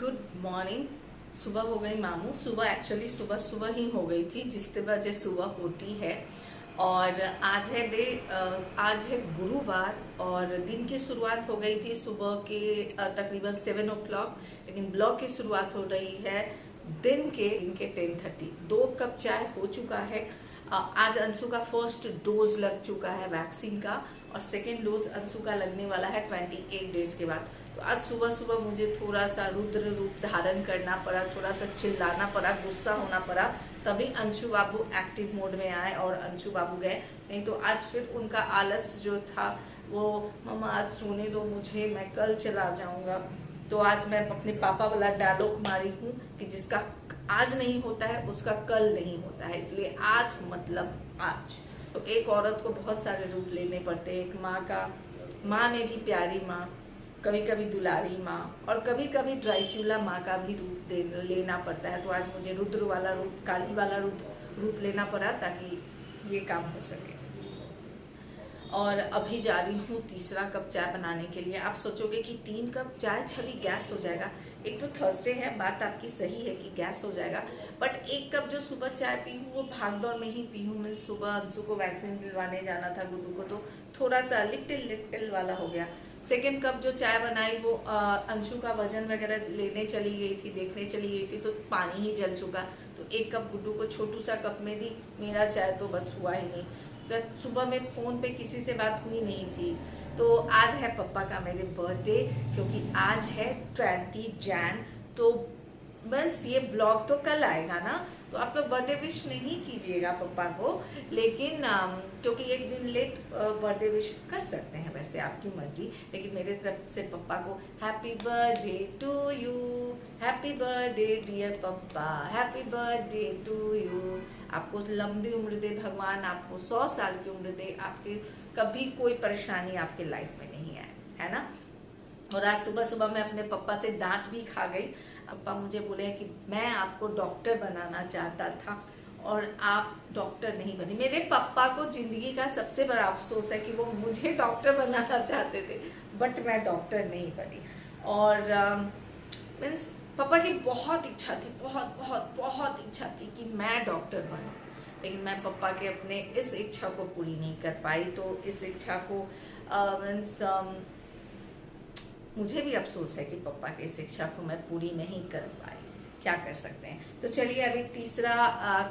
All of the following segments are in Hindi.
Good morning. सुबह हो गई मामू। सुबह एक्चुअली सुबह सुबह ही हो गई थी जिस वजह सुबह होती है। और आज है गुरुवार और दिन की शुरुआत हो गई थी सुबह के तकरीबन 7 o'clock, लेकिन ब्लॉग की शुरुआत हो रही है दिन के 10:30। 2 कप चाय हो चुका है। आज अंशु का फर्स्ट डोज लग चुका है वैक्सीन का और सेकेंड डोज अंशु का लगने वाला है 28 डेज के बाद। तो आज सुबह सुबह मुझे थोड़ा सा रुद्र रूप धारण करना पड़ा, थोड़ा सा चिल्लाना पड़ा, गुस्सा होना पड़ा, तभी अंशु बाबू एक्टिव मोड में आए और अंशु बाबू गए। नहीं तो आज फिर उनका आलस जो था वो, मम्मा आज सोने दो मुझे, मैं कल चला जाऊंगा। तो आज मैं अपने पापा वाला डायलॉग मारी हूँ कि जिसका आज नहीं होता है उसका कल नहीं होता है, इसलिए आज मतलब आज। तो एक औरत को बहुत सारे रूप लेने पड़ते हैं। एक माँ का, माँ में भी प्यारी माँ, कभी कभी दुलारी माँ और कभी कभी ड्राइक्यूला माँ का भी रूप लेना पड़ता है। तो आज मुझे रुद्र वाला रूप, काली वाला रूप लेना पड़ा ताकि ये काम हो सके। और अभी जा रही हूँ तीसरा कप चाय बनाने के लिए। आप सोचोगे कि 3 कप चाय छवि गैस हो जाएगा। एक तो थर्सडे है, बात आपकी सही है कि गैस हो जाएगा, बट 1 कप जो सुबह चाय पी हूँ वो भागदौड़ में ही पी हूँ। मैं सुबह अंशु को वैक्सीन दिलवाने जाना था गुड्डू को, तो थोड़ा सा लिटिल वाला हो गया। सेकेंड कप जो चाय बनाई वो अंशु का वजन वगैरह लेने चली गई थी, देखने चली गई थी, तो पानी ही जल चुका। तो 1 कप गुड्डू को छोटू सा कप में दी, मेरा चाय तो बस हुआ ही नहीं। तो सुबह में फोन पे किसी से बात हुई नहीं थी। तो आज है पापा का मेरे बर्थडे, क्योंकि आज है 20 जैन। तो बस ये ब्लॉग तो कल आएगा ना, तो आप लोग बर्थडे विश नहीं कीजिएगा पापा को, लेकिन क्योंकि एक दिन लेट बर्थडे विश कर सकते हैं, वैसे आपकी मर्जी। लेकिन मेरे तरफ से पापा को happy birthday to you, happy birthday dear पापा, हैप्पी बर्थडे टू यू। आपको लंबी उम्र दे भगवान, आपको 100 साल की उम्र दे, आपके कभी कोई परेशानी आपके लाइफ में नहीं आए, है ना। और आज सुबह सुबह मैं अपने पापा से डांट भी खा गई। पापा मुझे बोले कि मैं आपको डॉक्टर बनाना चाहता था और आप डॉक्टर नहीं बनी। मेरे पापा को जिंदगी का सबसे बड़ा अफसोस है कि वो मुझे डॉक्टर बनाना चाहते थे, बट मैं डॉक्टर नहीं बनी। और मीन्स पापा की बहुत इच्छा थी, बहुत बहुत बहुत इच्छा थी कि मैं डॉक्टर बनूं, लेकिन मैं पापा के अपने इस इच्छा को पूरी नहीं कर पाई। तो इस इच्छा को मीन्स मुझे भी अफसोस है कि पापा की इस इच्छा को मैं पूरी नहीं कर पाई। क्या कर सकते हैं। तो चलिए अभी तीसरा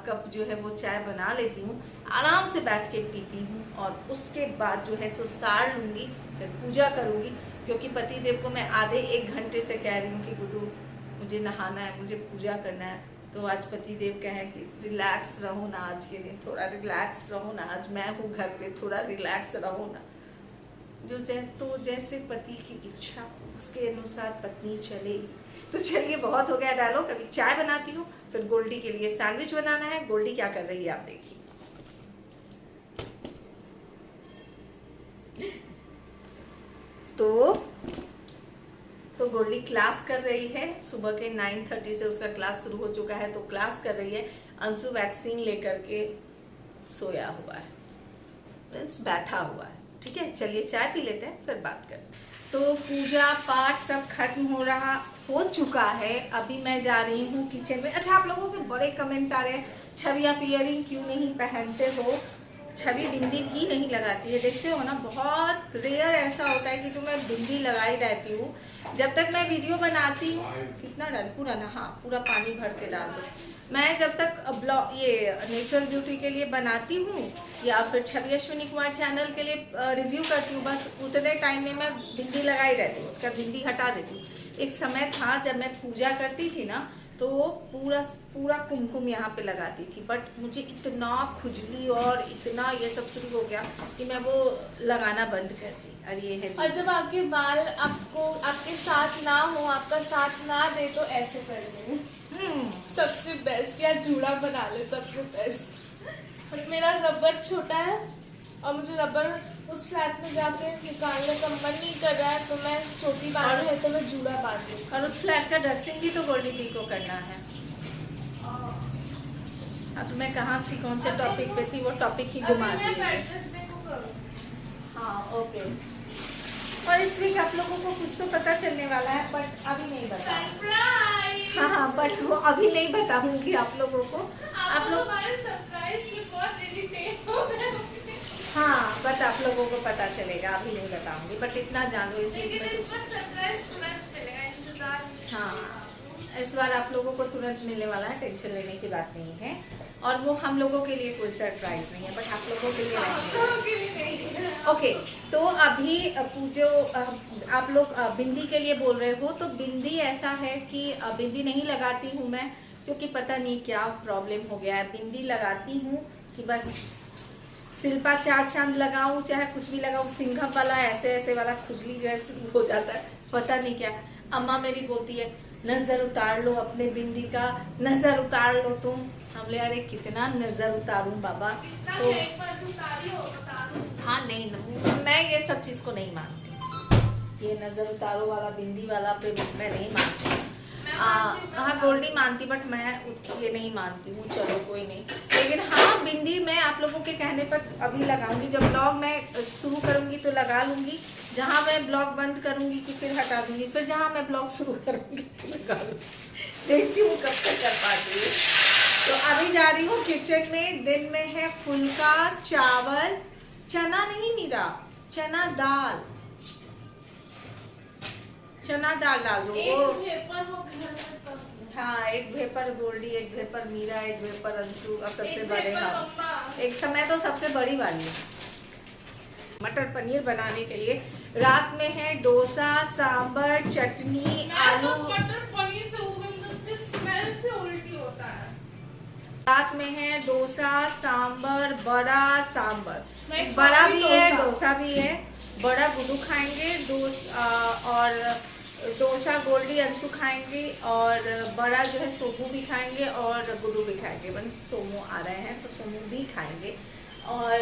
कप जो है वो चाय बना लेती हूँ, आराम से बैठ के पीती हूँ और उसके बाद जो है सो सार लूंगी, फिर पूजा करूंगी। क्योंकि पति देव को मैं आधे 1 घंटे से कह रही हूँ कि गुड्डू मुझे नहाना है, मुझे पूजा करना है। तो आज पति देव कहें कि रिलैक्स रहो ना, आज के दिन थोड़ा रिलैक्स रहो ना, आज मैं हूँ घर पे, थोड़ा रिलैक्स रहो ना। तो जैसे पति की इच्छा उसके अनुसार पत्नी चलेगी। तो चलिए बहुत हो गया डायलॉग, अभी चाय बनाती हूँ, फिर गोल्डी के लिए सैंडविच बनाना है। गोल्डी क्या कर रही है आप देखिए। तो गोल्डी क्लास कर रही है। सुबह के 9:30 से उसका क्लास शुरू हो चुका है, तो क्लास कर रही है। अंशु वैक्सीन लेकर के सोया हुआ है, मीन्स बैठा हुआ है। ठीक है, चलिए चाय पी लेते हैं फिर बात करते हैं। तो पूजा पाठ सब खत्म हो चुका है। अभी मैं जा रही हूँ किचन में। अच्छा, आप लोगों के बड़े कमेंट आ रहे हैं, छवि आप इयरिंग क्यों नहीं पहनते हो, छवि बिंदी भी नहीं लगाती है। देखते हो ना, बहुत रेयर ऐसा होता है कि तो मैं बिंदी लगाई रहती हूँ। जब तक मैं वीडियो बनाती हूँ, कितना डाल पूरा ना, हाँ पूरा पानी भर के डाल दो। मैं जब तक ब्लॉग ये नेचुरल ब्यूटी के लिए बनाती हूँ या फिर छवि अश्विनी कुमार चैनल के लिए रिव्यू करती हूँ, बस उतने टाइम में मैं बिंदी लगाई रहती हूँ, उसका बिंदी हटा देती हूँ। एक समय था जब मैं पूजा करती थी ना, तो पूरा कुमकुम यहाँ पे लगाती थी, बट मुझे इतना खुजली और इतना ये सब शुरू हो गया कि मैं वो लगाना बंद कर दी। और ये है, और जब आपके बाल आपको आपके साथ ना हो, आपका साथ ना दे, तो ऐसे करिए, सबसे बेस्ट। या जूड़ा बना ले, सबसे बेस्ट। बट मेरा रबर छोटा है और मुझे रबर उस फ्लैट में जाके निकालने का मन नहीं कर रहा है, तो मैं छोटी बाल है तो मैं जूड़ा बांध लूँ। और उस फ्लैट का डस्टिंग भी तो गोल्डी दी को करना है। अब मैं कहाँ थी, कौन से टॉपिक पे थी, वो टॉपिक ही घुमा दी। हाँ ओके। और इस वीक आप लोगों को कुछ तो पता चलने वाला है, बट अभी नहीं बता। बट वो अभी नहीं बताऊंगी आप लोगों को। आप लोग हमारे सरप्राइज से बहुत इरिटेट हो गए। हाँ, बट आप लोगों को पता चलेगा, अभी नहीं बताऊंगी, बट इतना जानो इस वीक लेकिन में इस बार सरप्राइज तुरंत मिलेगा, इंतजार नहीं हाँ, करना। इस बार आप लोगों को तुरंत मिलने वाला है, टेंशन लेने की बात नहीं है। और वो हम लोगों के लिए कोई सरप्राइज नहीं है, बट आप लोगों के लिए रहेगा। ओके, तो अभी जो आप लोग बिंदी के लिए बोल रहे हो, तो बिंदी ऐसा है कि बिंदी नहीं लगाती हूँ मैं, क्योंकि पता नहीं क्या प्रॉब्लम हो गया है। बिंदी लगाती हूँ कि बस शिल्पा चार चांद लगाऊं, चाहे कुछ भी लगाऊं, सिंघम वाला ऐसे ऐसे वाला खुजली जो है शुरू हो जाता है, पता नहीं क्या। अम्मा मेरी बोलती है नजर उतार लो अपने बिंदी का, नजर उतार लो तुम। हम ले अरे कितना नजर उतारूं बाबा। तो हाँ नहीं, मैं ये सब चीज को नहीं मानती, ये नजर उतारो वाला बिंदी वाला पे मैं नहीं मानती। हाँ गोल्डी मानती, बट मैं ये नहीं मानती हूँ। चलो कोई नहीं, लेकिन हाँ बिंदी मैं आप लोगों के कहने पर अभी लगाऊंगी। जब ब्लॉग मैं शुरू करूंगी तो लगा लूंगी, जहाँ मैं ब्लॉग बंद करूंगी कि फिर हटा दूंगी, फिर जहाँ मैं ब्लॉग शुरू करूंगी तो लगा लूंगी। देखती हूँ कब तक कर पाती हूँ। तो अभी जा रही हूँ किचन में। दिन में है फुल्का, चावल, चना नहीं मीरा, चना दाल, चना दाल डाल दो। हाँ, एक भेपर गोल्डी, एक भेपर मीरा, एक भेपर अंशु, और सबसे बड़े हम। एक समय तो सबसे बड़ी वाली है। मटर पनीर बनाने के लिए रात में है डोसा, सांबर, चटनी, आलू। मटर पनीर से उसके स्मेल से उल्टी होता है। रात में है डोसा, सांबर, बड़ा सांबर, बड़ा भी है, डोसा भी है। बड़ा गुड्डू खाएंगे, और डोसा गोल्डी अंशु खाएंगे, और बड़ा जो है सोमू भी खाएंगे और गुड्डू भी खाएंगे। बस सोमू आ रहे हैं तो सोमू भी खाएंगे, और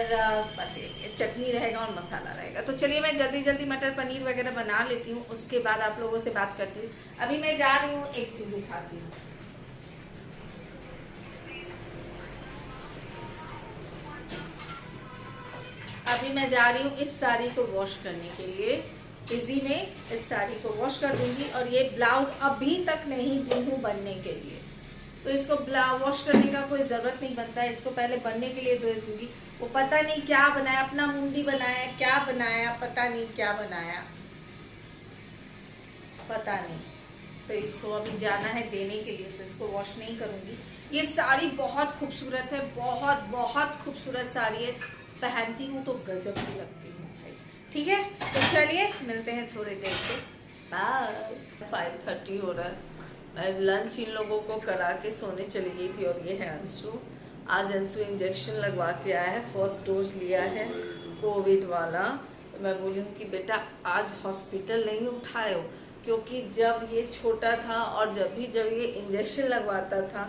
बस ये चटनी रहेगा और मसाला रहेगा। तो चलिए मैं जल्दी जल्दी मटर पनीर वगैरह बना लेती हूँ, उसके बाद आप लोगों से बात करती हूँ। अभी मैं जा रही हूँ, एक चीज दिखाती हूँ। अभी मैं जा रही हूँ इस साड़ी को वॉश करने के लिए, इजी में इस साड़ी को वॉश कर दूंगी। और ये ब्लाउज अभी तक नहीं दी हूँ बनने के लिए, तो इसको वॉश करने का कोई जरूरत नहीं बनता है। इसको पहले बनने के लिए दे दूंगी। वो पता नहीं क्या बनाया, अपना मुंडी बनाया, क्या बनाया, पता नहीं क्या बनाया, पता नहीं। तो इसको अभी जाना है देने के लिए, तो इसको वॉश नहीं करूंगी। ये साड़ी बहुत खूबसूरत है, बहुत बहुत खूबसूरत साड़ी है। पहनती हूँ तो गजब की लगती हूँ। ठीक है, तो चलिए मिलते हैं थोड़ी देर से। बाय। 5:30 हो रहा है। मैं लंच इन लोगों को करा के सोने चली गई थी। और ये है अंशु। आज अंशु इंजेक्शन लगवा के आया है, फर्स्ट डोज लिया है कोविड वाला। तो मैं बोली हूँ कि बेटा आज हॉस्पिटल नहीं उठाए हो, क्योंकि जब ये छोटा था और जब ये इंजेक्शन लगवाता था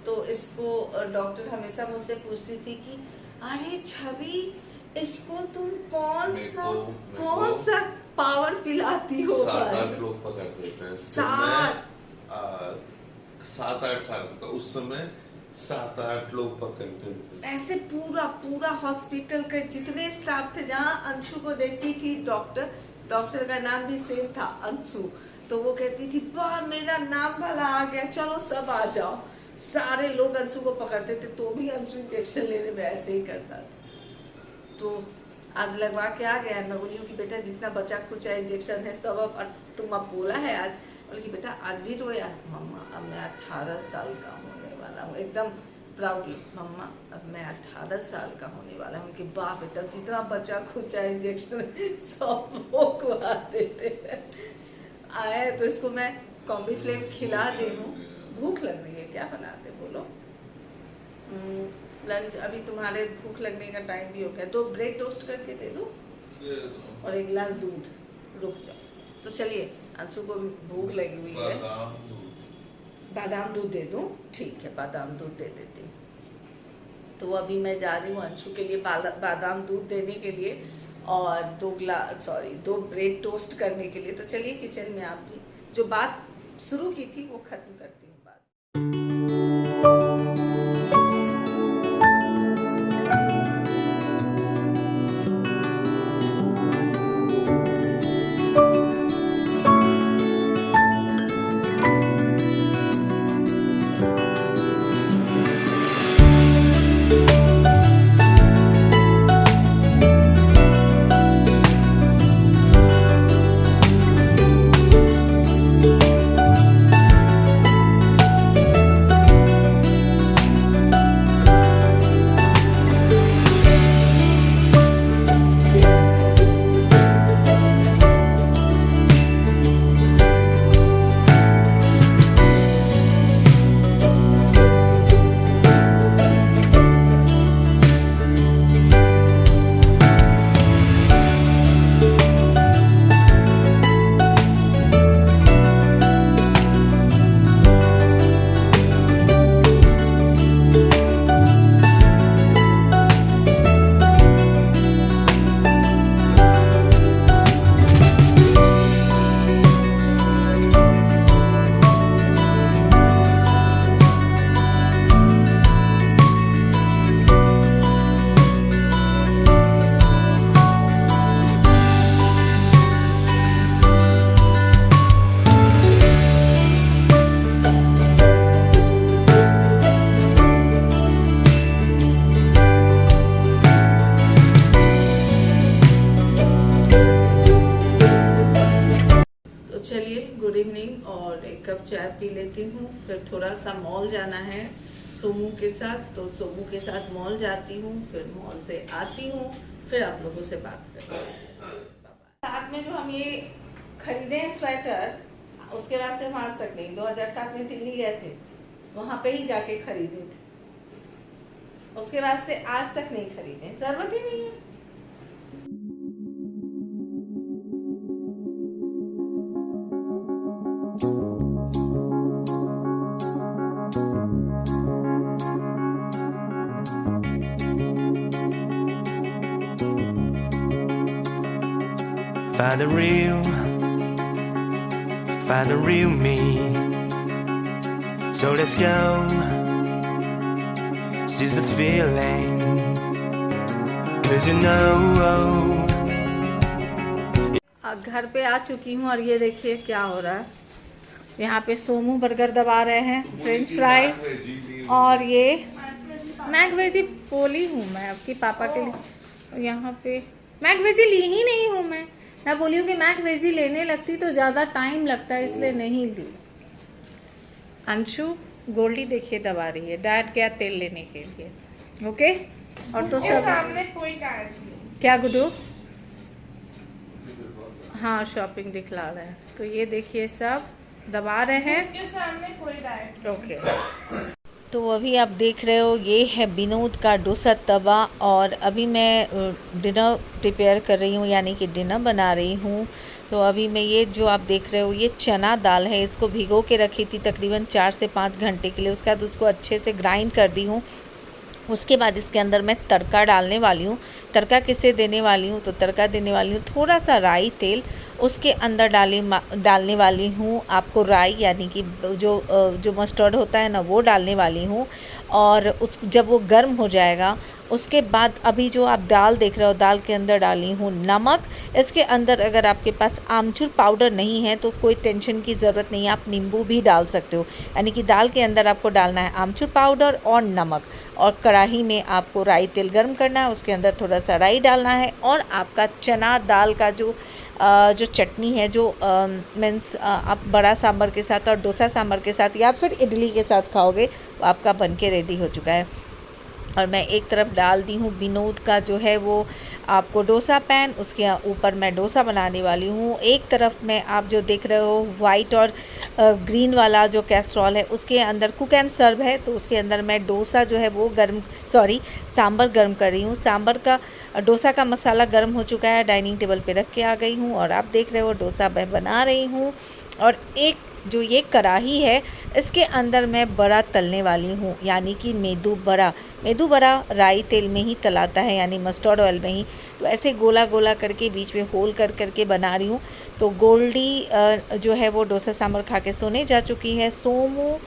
तो इसको डॉक्टर हमेशा मुझसे पूछती थी कि अरे छवि, इसको तुम कौन सा पावर पिलाती हो? 7-8 लोग पकड़ देते हैं। 7-8 साल का उस समय 7-8 लोग पकड़ते थे। ऐसे पूरा हॉस्पिटल के जितने स्टाफ थे, जहाँ अंशु को देखती थी डॉक्टर का नाम भी सेम था, अंशु। तो वो कहती थी वाह मेरा नाम वाला आ गया, चलो सब आ जाओ। सारे लोग अंशु को पकड़ते थे, तो भी अंशु इंजेक्शन लेने में ऐसे ही करता था। तो आज लगवा के आ गया। मैं बोली हूँ कि बेटा जितना बचा खुचा इंजेक्शन है सब अब तुम अब बोला है आज। बोली कि बेटा आज भी रोया? मम्मा अब मैं 18 साल का होने वाला हूँ। एकदम प्राउडली, मम्मा अब मैं 18 साल का होने वाला हूँ। कि वाह बेटा जितना बचा खुचा इंजेक्शन सब लोग को देते आए। तो इसको मैं कॉम्बी फ्लेम खिला दे दूँ। भूख लग रही है, क्या बनाते बोलो? लंच अभी तुम्हारे भूख लगने का टाइम भी हो गया, तो ब्रेड टोस्ट करके दे दो और एक गिलास दूध। रुक जाओ। तो चलिए अंशु को भी भूख लगी हुई है, बादाम दूध दे दूं? ठीक है, बादाम दूध दे देती हूँ। तो अभी मैं जा रही हूँ अंशु के लिए बादाम दूध देने के लिए और 2 ब्रेड टोस्ट करने के लिए। तो चलिए किचन में आप भी जो बात शुरू की थी वो खत्म करती हूँ बात। और एक कप चाय पी लेती हूँ। फिर थोड़ा सा मॉल जाना है सोमू के साथ, तो सोमू के साथ मॉल जाती हूँ, फिर मॉल से आती हूँ, फिर आप लोगों से बात करती हूँ। साथ में जो हम ये खरीदे हैं स्वेटर, उसके बाद से हम आज तक नहीं, 2007 में दिल्ली गए थे, वहां पे ही जाके खरीदे थे, उसके बाद से आज तक नहीं खरीदे, जरूरत ही नहीं है। Find the real me. So let's go. Seize the feeling. 'Cause you know. घर पे आ चुकी हूँ और ये देखिए क्या हो रहा है। यहाँ पे सोमू बर्गर दबा रहे हैं, फ्रेंच फ्राई, और ये मैक वेजी बोली हूँ मैं आपके पापा के लिए। यहाँ पे मैक वेजी ली ही नहीं हूँ मैं बोली हूँ कि मैक वेजी लेने लगती तो ज़्यादा टाइम लगता है, इसलिए नहीं ली। अंशु गोल्डी देखिए दबा रही है, डैड गया तेल लेने के लिए। ओके, और तो सब सामने कोई डायट नहीं। क्या गुड्डू? हाँ, शॉपिंग दिखला रहे हैं, तो ये देखिए सब दबा रहे हैं। उनके सामने कोई डायट। ओके, तो अभी आप देख रहे हो ये है विनोद का डोसा तवा, और अभी मैं डिनर प्रिपेयर कर रही हूँ, यानी कि डिनर बना रही हूँ। तो अभी मैं ये जो आप देख रहे हो ये चना दाल है, इसको भिगो के रखी थी तकरीबन 4 से 5 घंटे के लिए। उसके बाद उसको अच्छे से ग्राइंड कर दी हूँ। उसके बाद इसके अंदर मैं तड़का डालने वाली हूँ। तड़का किसे देने वाली हूँ? तो तड़का देने वाली हूँ थोड़ा सा राई तेल, उसके अंदर डालने वाली हूँ आपको राई, यानी कि जो मस्टर्ड होता है ना, वो डालने वाली हूँ। और जब वो गर्म हो जाएगा उसके बाद अभी जो आप दाल देख रहे हो, दाल के अंदर डाली हूँ नमक। इसके अंदर अगर आपके पास आमचूर पाउडर नहीं है तो कोई टेंशन की ज़रूरत नहीं है, आप नींबू भी डाल सकते हो। यानी कि दाल के अंदर आपको डालना है आमचूर पाउडर और नमक, और कढ़ाई में आपको राई तेल गर्म करना है, उसके अंदर थोड़ा सा राई डालना है, और आपका चना दाल का जो चटनी है, जो मीन्स आप बड़ा सांभर के साथ और डोसा सांभर के साथ या फिर इडली के साथ खाओगे, वो आपका बन के रेडी हो चुका है। और मैं एक तरफ डाल दी हूँ विनोद का जो है वो आपको डोसा पैन, उसके ऊपर मैं डोसा बनाने वाली हूँ। एक तरफ में आप जो देख रहे हो वाइट और ग्रीन वाला जो कैस्ट्रॉल है, उसके अंदर कुक एंड सर्व है, तो उसके अंदर मैं डोसा जो है वो सांभर गर्म कर रही हूँ। सांभर का डोसा का मसाला गर्म हो चुका है, डाइनिंग टेबल पे रख के आ गई हूँ, और आप देख रहे हो डोसा मैं बना रही हूँ। और एक जो ये कढ़ाई है, इसके अंदर मैं बड़ा तलने वाली हूँ, यानी कि मेदू बड़ा राई तेल में ही तलाता है, यानी मस्टर्ड ऑयल में ही। तो ऐसे गोला गोला करके बीच में होल कर करके बना रही हूँ। तो गोल्डी जो है वो डोसा सांभर खा के सोने जा चुकी है। सोमू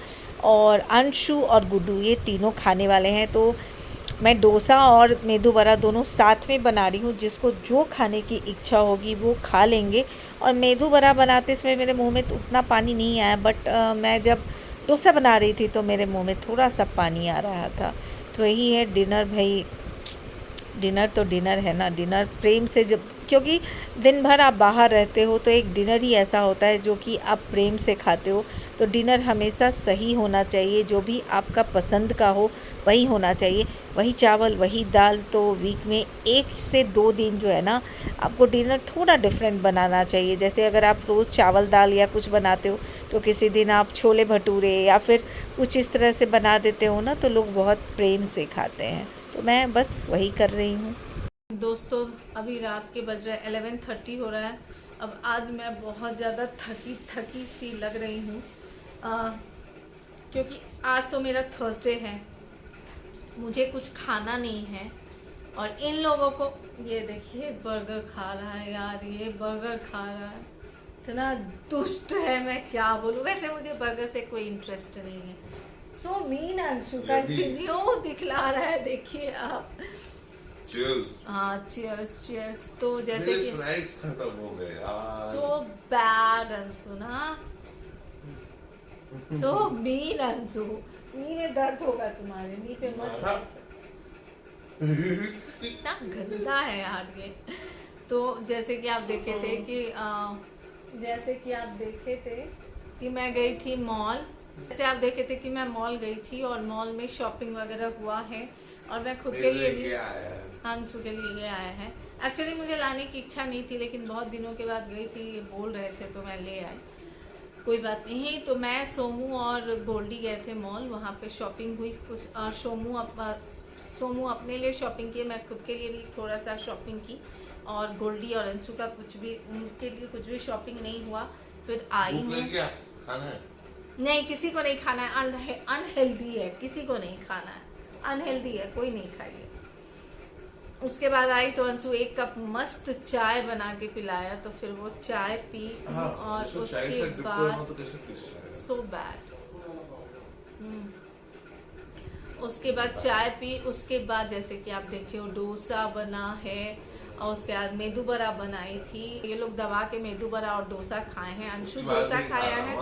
और अंशु और गुड्डू ये तीनों खाने वाले हैं। तो मैं डोसा और मेदू बड़ा दोनों साथ में बना रही हूँ, जिसको जो खाने की इच्छा होगी वो खा लेंगे। और मेदू बड़ा बनाते समय मेरे मुंह में तो उतना पानी नहीं आया, बट मैं जब डोसा बना रही थी तो मेरे मुंह में थोड़ा सा पानी आ रहा था। तो यही है डिनर भाई, डिनर तो डिनर है ना, डिनर प्रेम से, जब क्योंकि दिन भर आप बाहर रहते हो तो एक डिनर ही ऐसा होता है जो कि आप प्रेम से खाते हो। तो डिनर हमेशा सही होना चाहिए, जो भी आपका पसंद का हो वही होना चाहिए, वही चावल वही दाल। तो वीक में 1 से 2 दिन जो है ना, आपको डिनर थोड़ा डिफरेंट बनाना चाहिए। जैसे अगर आप रोज़ चावल दाल या कुछ बनाते हो तो किसी दिन आप छोले भटूरे या फिर कुछ इस तरह से बना देते हो ना, तो लोग बहुत प्रेम से खाते हैं। तो मैं बस वही कर रही हूँ। दोस्तों अभी रात के बज रहे 11:30 हो रहा है। अब आज मैं बहुत ज़्यादा थकी सी लग रही हूँ, क्योंकि आज तो मेरा थर्सडे है, मुझे कुछ खाना नहीं है। और इन लोगों को ये देखिए बर्गर खा रहा है यार, ये बर्गर खा रहा है, इतना दुष्ट है, मैं क्या बोलूँ। वैसे मुझे बर्गर से कोई इंटरेस्ट नहीं है। सो मीन अंशु कंटिन्यू दिखला रहा है, देखिए आप। चीयर्स। हाँ चीयर्स। तो जैसे कि फ्राइज खत्म हो गए यार। सो बैड अंशु ना, सो मीन अंशु, नी में दर्द होगा तुम्हारे, नी पे मत, इतना गंदा है यार ये। तो जैसे कि आप देखे थे कि मैं गई थी मॉल। जैसे आप देखे थे कि मैं मॉल गई थी और मॉल में शॉपिंग वगैरह हुआ है और मैं खुद के लिए भी अंशु के लिए आया है। एक्चुअली मुझे लाने की इच्छा नहीं थी, लेकिन बहुत दिनों के बाद गई थी, ये बोल रहे थे तो मैं ले आई। कोई बात नहीं। तो मैं, सोमू और गोल्डी गए थे मॉल, वहाँ पे शॉपिंग हुई कुछ। सोमू अपने लिए शॉपिंग की, मैं खुद के लिए भी थोड़ा सा शॉपिंग की, और गोल्डी और अंशु का कुछ भी, उनके लिए कुछ भी शॉपिंग नहीं हुआ। फिर आई हूँ। खाना है? नहीं, किसी को नहीं खाना है, अनहेल्दी है, किसी को नहीं खाना है, अनहेल्दी है, कोई नहीं खाइए। उसके बाद आई तो अंशु एक कप मस्त चाय बना के पिलाया, तो फिर वो चाय पी। हाँ, और उसके बाद सो बैड। उसके बाद चाय पी। उसके बाद जैसे कि आप देखे हो डोसा बना है, और उसके बाद मेदू बड़ा बनाई थी। ये लोग दबा के मेदू बड़ा और डोसा खाए हैं। अंशु डोसा खाया है,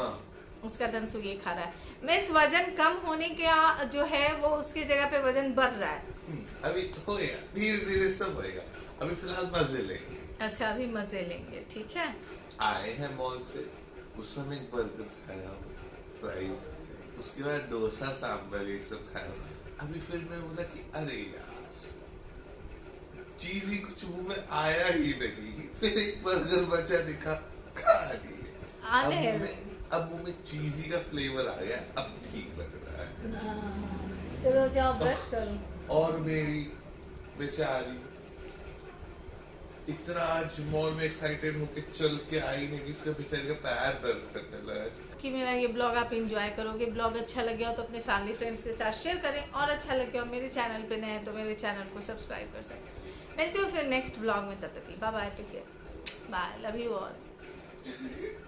उसका अंशु ये खा रहा है। मीन्स वजन कम होने का जो है वो उसकी जगह पे वजन बढ़ रहा है। अभी होएगा, धीरे धीरे सब होएगा। अभी फिलहाल मजे लेंगे। अच्छा, अभी मजे लेंगे, ठीक है। आए हैं मॉल से, उस समय एक बर्गर खाया, फ्राइज, उसके बाद डोसा सांभर ये सब खाया। अभी फिर मैं बोला कि अरे यार चीज ही कुछ मुंह में आया ही नहीं, फिर एक बर्गर बचा दिखा, खा लिए। अब मुंह में चीजी का फ्लेवर आ गया, अब ठीक लग रहा है। चलो जाओ ब्रश करो। और मेरी बेचारी इतना आज मॉल में एक्साइटेड होके चल के आई नहीं कि इसका बेचारी का पैर दर्द करने लगा। कि मेरा ये ब्लॉग आप एंजॉय करोगे। ब्लॉग अच्छा लगे हो तो अपने फैमिली फ्रेंड्स के साथ शेयर करें, और अच्छा लगे हो मेरे चैनल पे नए हैं तो मेरे चैनल को सब्सक्राइब कर सकते हैं। मिलती हूँ फिर नेक्स्ट ब्लॉग में, तब तक bye bye, take care, bye, love you all.